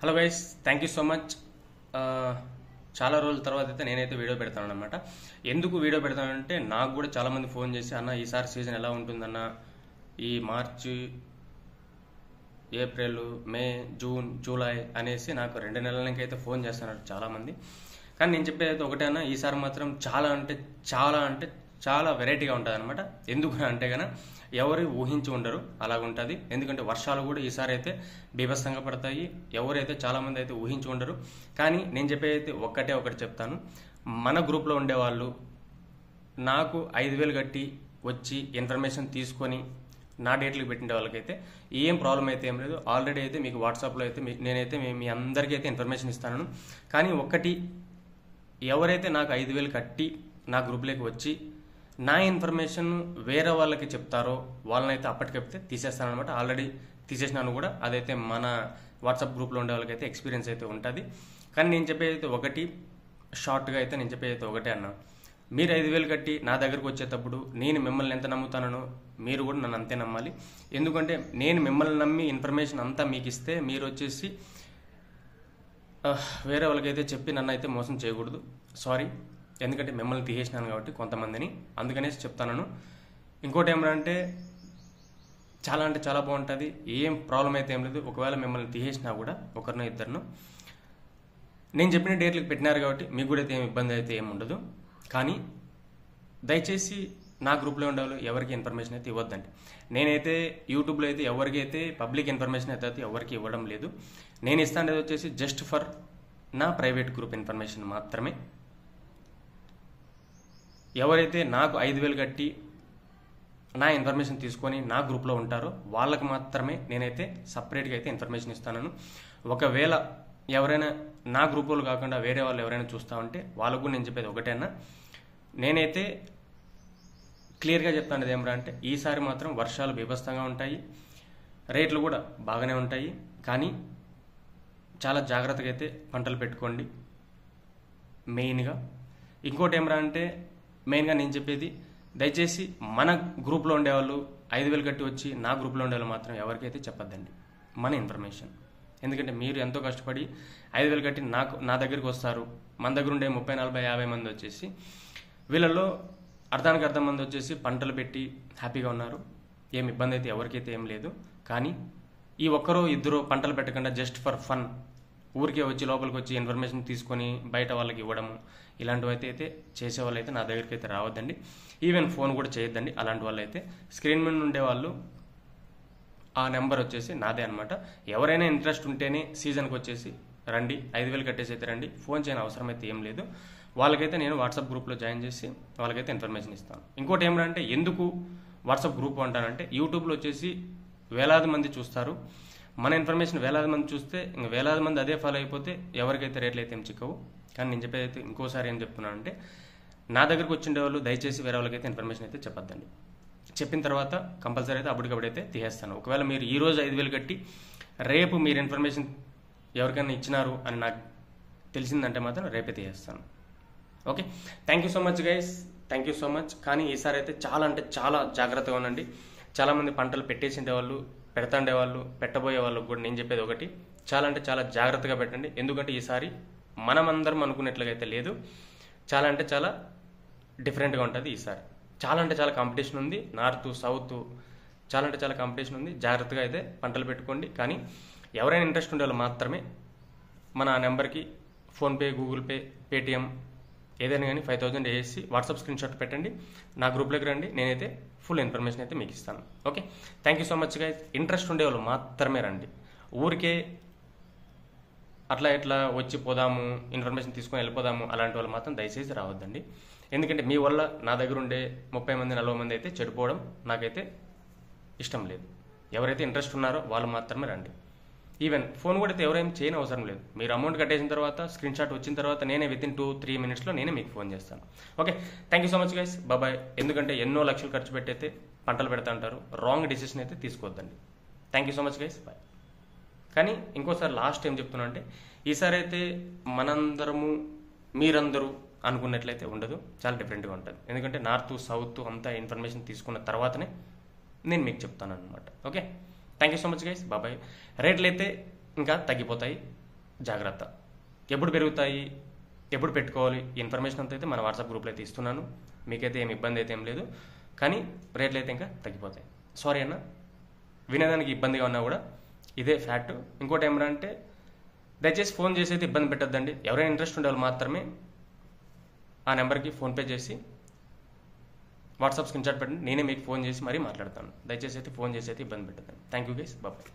Hello guys, thank you so much. చాలా రోజుల తర్వాత అయితే నేనైతే వీడియో పెడతాను అనమాట. ఎందుకు వీడియో పెడతానంటే నాకు కూడా చాలామంది ఫోన్ చేసి, అన్న ఈసారి సీజన్ ఎలా ఉంటుందన్న, ఈ మార్చి, ఏప్రిల్, మే, జూన్, జూలై అనేసి నాకు 2 నెలలకి అయితే ఫోన్ చేస్తున్నారు చాలామంది. కానీ నేను చెప్పేది అయితే ఒకటే అన్న, ఈసారి మాత్రం చాలా వెరైటీగా ఉంటుంది అనమాట. ఎందుకు అంటే కనుక ఎవరు ఊహించి ఉండరు, అలాగుంటుంది. ఎందుకంటే వర్షాలు కూడా ఈసారి అయితే బీభత్సంగా పడతాయి. ఎవరైతే చాలామంది అయితే ఊహించి ఉండరు. కానీ నేను చెప్పేది ఒకటి చెప్తాను. మన గ్రూప్లో ఉండేవాళ్ళు నాకు 5,000 కట్టి వచ్చి ఇన్ఫర్మేషన్ తీసుకొని నా డేట్లకు పెట్టిన వాళ్ళకైతే ఏం ప్రాబ్లం అయితే ఏం లేదు. ఆల్రెడీ అయితే మీకు వాట్సాప్లో అయితే నేనైతే మీ అందరికీ అయితే ఇన్ఫర్మేషన్ ఇస్తాను. కానీ ఎవరైతే నాకు 5,000 కట్టి నా గ్రూప్లోకి వచ్చి నా ఇన్ఫర్మేషన్ వేరే వాళ్ళకి చెప్తారో వాళ్ళనైతే అప్పటికైతే తీసేస్తాను అనమాట. ఆల్రెడీ తీసేసినాను కూడా. అదైతే మన వాట్సాప్ గ్రూప్లో ఉండే వాళ్ళకైతే ఎక్స్పీరియన్స్ అయితే ఉంటుంది. కానీ నేను చెప్పేది షార్ట్గా అయితే నేను చెప్పేది ఒకటే అన్న, మీరు 5,000 కట్టి నా దగ్గరకు వచ్చేటప్పుడు నేను మిమ్మల్ని ఎంత నమ్ముతానో మీరు కూడా నన్ను అంతే నమ్మాలి. ఎందుకంటే నేను మిమ్మల్ని నమ్మి ఇన్ఫర్మేషన్ అంతా మీకు ఇస్తే మీరు వచ్చేసి వేరే వాళ్ళకైతే చెప్పి నన్ను అయితే మోసం చేయకూడదు. సారీ, ఎందుకంటే మిమ్మల్ని తీసేసినాను కాబట్టి కొంతమందిని, అందుకనేసి చెప్తాను. ఇంకోటి ఏమంటే చాలా బాగుంటుంది. ఏం ప్రాబ్లం అయితే ఏం లేదు. ఒకవేళ మిమ్మల్ని తీసేసినా కూడా ఒకరినో ఇద్దరినో నేను చెప్పిన డేట్లకు పెట్టినారు కాబట్టి మీకు కూడా అయితే ఏం ఇబ్బంది అయితే ఏమి ఉండదు. కానీ దయచేసి నా గ్రూప్లో ఉండేవాళ్ళు ఎవరికి ఇన్ఫర్మేషన్ అయితే ఇవ్వద్దండి. నేనైతే యూట్యూబ్లో అయితే ఎవరికి అయితే పబ్లిక్ ఇన్ఫర్మేషన్ అయితే ఎవరికి ఇవ్వడం లేదు. నేను ఇస్తాను వచ్చేసి జస్ట్ ఫర్ నా ప్రైవేట్ గ్రూప్ ఇన్ఫర్మేషన్ మాత్రమే. ఎవరైతే నాకు 5,000 కట్టి నా ఇన్ఫర్మేషన్ తీసుకొని నా గ్రూప్లో ఉంటారో వాళ్ళకి మాత్రమే నేనైతే సపరేట్గా అయితే ఇన్ఫర్మేషన్ ఇస్తాను. ఒకవేళ ఎవరైనా నా గ్రూప్ వాళ్ళు కాకుండా వేరే వాళ్ళు ఎవరైనా చూస్తూ ఉంటే వాళ్ళకు కూడా నేను చెప్పేది ఒకటేనా, నేనైతే క్లియర్గా చెప్తాను. ఏమరా అంటే ఈసారి మాత్రం వర్షాలు బీభత్సంగా ఉంటాయి, రేట్లు కూడా బాగానే ఉంటాయి. కానీ చాలా జాగ్రత్తగా అయితే పంటలు పెట్టుకోండి మెయిన్గా. ఇంకోటి ఏమరా అంటే మెయిన్గా నేను చెప్పేది, దయచేసి మన గ్రూప్లో ఉండేవాళ్ళు 5,000 కట్టి వచ్చి నా గ్రూప్లో ఉండేవాళ్ళు మాత్రం ఎవరికైతే చెప్పొద్దండి మన ఇన్ఫర్మేషన్. ఎందుకంటే మీరు ఎంతో కష్టపడి 5,000 కట్టి నా దగ్గరికి వస్తారు. మన దగ్గర ఉండే 30, 40, 50 మంది వచ్చేసి వీళ్ళల్లో అర్ధానికి అర్ధం మంది వచ్చేసి పంటలు పెట్టి హ్యాపీగా ఉన్నారు. ఏం ఇబ్బంది అయితే ఎవరికైతే ఏం లేదు. కానీ ఈ ఒక్కరో ఇద్దరు పంటలు పెట్టకుండా జస్ట్ ఫర్ ఫన్ ఊరికే వచ్చి లోపలికి వచ్చి ఇన్ఫర్మేషన్ తీసుకొని బయట వాళ్ళకి ఇవ్వడము, ఇలాంటివి అయితే చేసేవాళ్ళు అయితే నా దగ్గరికి అయితే రావద్దండి. ఈవెన్ ఫోన్ కూడా చేయొద్దండి. అలాంటి వాళ్ళు అయితే స్క్రీన్ మీద ఉండేవాళ్ళు ఆ నెంబర్ వచ్చేసి నాదే అనమాట. ఎవరైనా ఇంట్రెస్ట్ ఉంటేనే సీజన్కి వచ్చేసి రండి, 5,000 కట్టేసి అయితే రండి. ఫోన్ చేయని అవసరం అయితే ఏం లేదు. వాళ్ళకైతే నేను వాట్సాప్ గ్రూప్లో జాయిన్ చేసి వాళ్ళకైతే ఇన్ఫర్మేషన్ ఇస్తాను. ఇంకోటి ఏమంటే ఎందుకు వాట్సాప్ గ్రూప్ అంటానంటే యూట్యూబ్లో వచ్చేసి వేలాది మంది చూస్తారు. మన ఇన్ఫర్మేషన్ వేలాది మంది చూస్తే ఇంకా వేలాది మంది అదే ఫాలో అయిపోతే ఎవరికైతే రేట్లు అయితే ఏం చిక్కవు. కానీ నేను చెప్పేది అయితే ఇంకోసారి ఏం చెప్తున్నాను అంటే, నా దగ్గరకు వచ్చిండే వాళ్ళు దయచేసి వేరే వాళ్ళకైతే ఇన్ఫర్మేషన్ అయితే చెప్పొద్దండి. చెప్పిన తర్వాత కంపల్సరీ అయితే అప్పటికప్పుడైతే తీసేస్తాను. ఒకవేళ మీరు ఈరోజు 5,000 కట్టి రేపు మీరు ఇన్ఫర్మేషన్ ఎవరికైనా ఇచ్చినారు అని నాకు తెలిసిందంటే మాత్రం రేపే తీసేస్తాను. Okay, thank you so much guys, thank you so much. కానీ ఈసారి అయితే చాలా జాగ్రత్తగా ఉండండి. చాలామంది పంటలు పెట్టేసిండే వాళ్ళు, పెడతాండే వాళ్ళు, పెట్టబోయే వాళ్ళకు కూడా నేను చెప్పేది ఒకటి, చాలా జాగ్రత్తగా పెట్టండి. ఎందుకంటే ఈసారి మనమందరం అనుకున్నట్లుగా అయితే లేదు. చాలా డిఫరెంట్గా ఉంటుంది ఈసారి. చాలా కాంపిటీషన్ ఉంది. నార్త్, సౌత్ చాలా కాంపిటీషన్ ఉంది. జాగ్రత్తగా అయితే పంటలు పెట్టుకోండి. కానీ ఎవరైనా ఇంట్రెస్ట్ ఉండే వాళ్ళు మాత్రమే మన నెంబర్కి ఫోన్పే, గూగుల్ పే, పేటిఎం ఏదైనా కానీ 5,000 వేసి వాట్సాప్ స్క్రీన్ షాట్ పెట్టండి. నా గ్రూప్లోకి రండి, నేనైతే ఫుల్ ఇన్ఫర్మేషన్ అయితే మీకు ఇస్తాను. Okay, thank you so much guys. Interest ఉండేవాళ్ళు మాత్రమే రండి. ఊరికే అట్లా వచ్చి పోదాము, ఇన్ఫర్మేషన్ తీసుకొని వెళ్ళిపోదాము అలాంటి వాళ్ళు మాత్రం దయచేసి రావద్దండి. ఎందుకంటే మీ వల్ల నా దగ్గర ఉండే 30 మంది 40 మంది అయితే చెడిపోవడం నాకైతే ఇష్టం లేదు. ఎవరైతే ఇంట్రెస్ట్ ఉన్నారో వాళ్ళు మాత్రమే రండి. ఈవెన్ ఫోన్ కూడా అయితే ఎవరైనా చేయని అవసరం లేదు. మీరు అమౌంట్ కట్టేసిన తర్వాత స్క్రీన్ షాట్ వచ్చిన తర్వాత నేనే వితిన్ 2-3 మినిట్స్లో నేనే మీకు ఫోన్ చేస్తాను. Okay, thank you so much guys, bye. ఎందుకంటే ఎన్నో లక్షలు ఖర్చు పెట్టి అయితే పంటలు పెడతా అంటారు. రాంగ్ డిసిషన్ అయితే తీసుకోవద్దండి. Thank you so much guys, bye. కానీ ఇంకోసారి లాస్ట్ ఏం చెప్తున్నా అంటే, ఈసారి అయితే మనందరము మీరందరూ అనుకున్నట్లయితే ఉండదు. చాలా డిఫరెంట్గా ఉంటుంది. ఎందుకంటే నార్త్, సౌత్ అంతా ఇన్ఫర్మేషన్ తీసుకున్న తర్వాతనే నేను మీకు చెప్తాను అనమాట. Okay, thank you so much guys, bye. రేట్లు అయితే ఇంకా తగ్గిపోతాయి. జాగ్రత్త. ఎప్పుడు పెరుగుతాయి, ఎప్పుడు పెట్టుకోవాలి, ఇన్ఫర్మేషన్ అంతా అయితే మన వాట్సాప్ గ్రూప్లో అయితే ఇస్తున్నాను. మీకైతే ఏమి ఇబ్బంది అయితే ఏం లేదు, కానీ రేట్లు అయితే ఇంకా తగ్గిపోతాయి. సారీ అన్న, వినేదానికి ఇబ్బందిగా ఉన్నా కూడా ఇదే ఫ్యాక్ట్. ఇంకోటి ఏమన్నా దయచేసి ఫోన్ చేసి అయితే ఇబ్బంది పెట్టద్దండి. ఎవరైనా ఇంట్రెస్ట్ ఉండే వాళ్ళు మాత్రమే ఆ నెంబర్కి ఫోన్పే చేసి వాట్సాప్ స్క్రీన్ షాట్ పెట్టండి. నేనే మీకు ఫోన్ చేసి మరీ మాట్లాడతాను. దయచేసి అయితే ఫోన్ చేసి అయితే ఇబ్బంది పెట్టద్దండి. Thank you guys, bye.